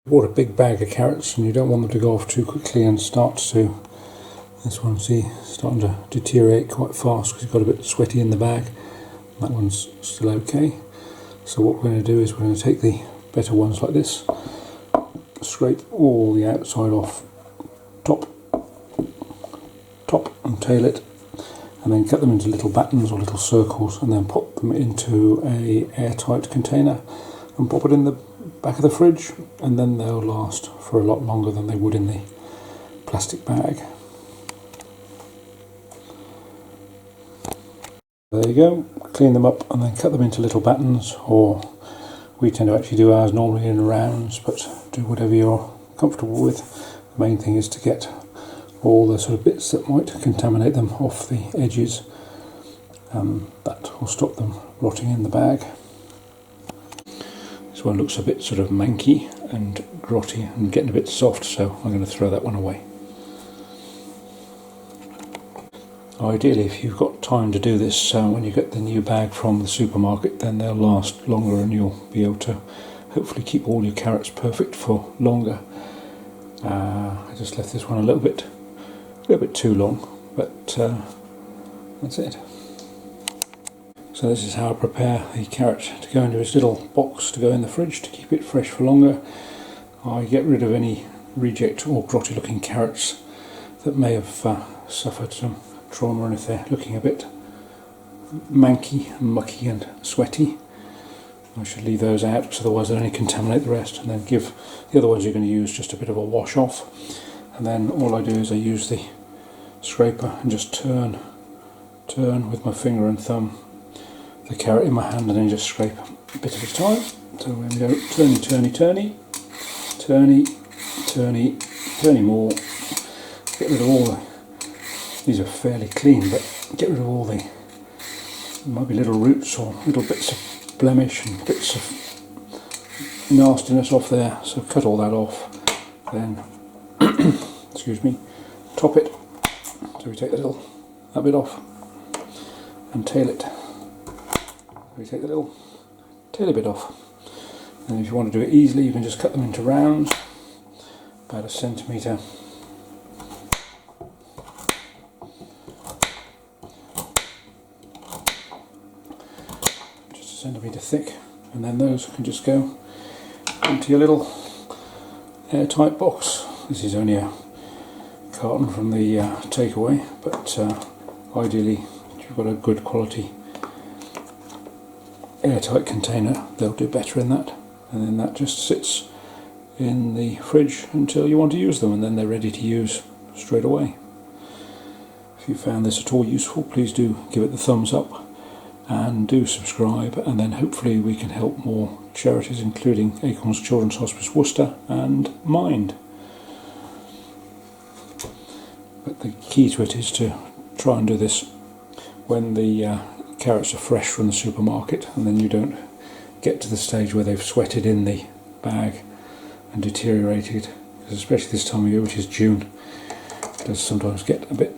Bought a big bag of carrots and you don't want them to go off too quickly and start to, this one, see, starting to deteriorate quite fast because it's got a bit sweaty in the bag. That one's still okay. So what we're going to do is we're going to take the better ones like this, scrape all the outside off, top and tail it, and then cut them into little battens or little circles, and then pop them into a airtight container and pop it in the back of the fridge, and then they'll last for a lot longer than they would in the plastic bag. There you go, clean them up and then cut them into little battens, or we tend to actually do ours normally in rounds, but do whatever you're comfortable with. The main thing is to get all the sort of bits that might contaminate them off the edges. That will stop them rotting in the bag. This one looks a bit sort of manky and grotty and getting a bit soft, so I'm going to throw that one away. Ideally, if you've got time to do this when you get the new bag from the supermarket, then they'll last longer and you'll be able to hopefully keep all your carrots perfect for longer. I just left this one a little bit too long, but that's it. So this is how I prepare the carrot to go into its little box to go in the fridge to keep it fresh for longer. I get rid of any reject or grotty looking carrots that may have suffered some trauma, and if they're looking a bit manky, mucky and sweaty, I should leave those out, because otherwise they'll only contaminate the rest, and then give the other ones you're going to use just a bit of a wash off. And then all I do is I use the scraper and just turn with my finger and thumb the carrot in my hand, and then just scrape a bit at a time. So when we go turny more, get rid of all the, these are fairly clean, but get rid of all the, might be little roots or little bits of blemish and bits of nastiness off there, so cut all that off, then excuse me, top it, so we take that bit off, and tail it. We take the little tail bit off, and if you want to do it easily you can just cut them into rounds about 1 centimetre. Just 1 centimetre thick, and then those can just go into your little airtight box. This is only a carton from the takeaway, but ideally if you've got a good quality airtight container, they'll do better in that, and then that just sits in the fridge until you want to use them, and then they're ready to use straight away. If you found this at all useful, please do give it the thumbs up and do subscribe, and then hopefully we can help more charities, including Acorns Childrens Hospice Worcester and Mind. But the key to it is to try and do this when the carrots are fresh from the supermarket, and then you don't get to the stage where they've sweated in the bag and deteriorated, because especially this time of year, which is June, it does sometimes get a bit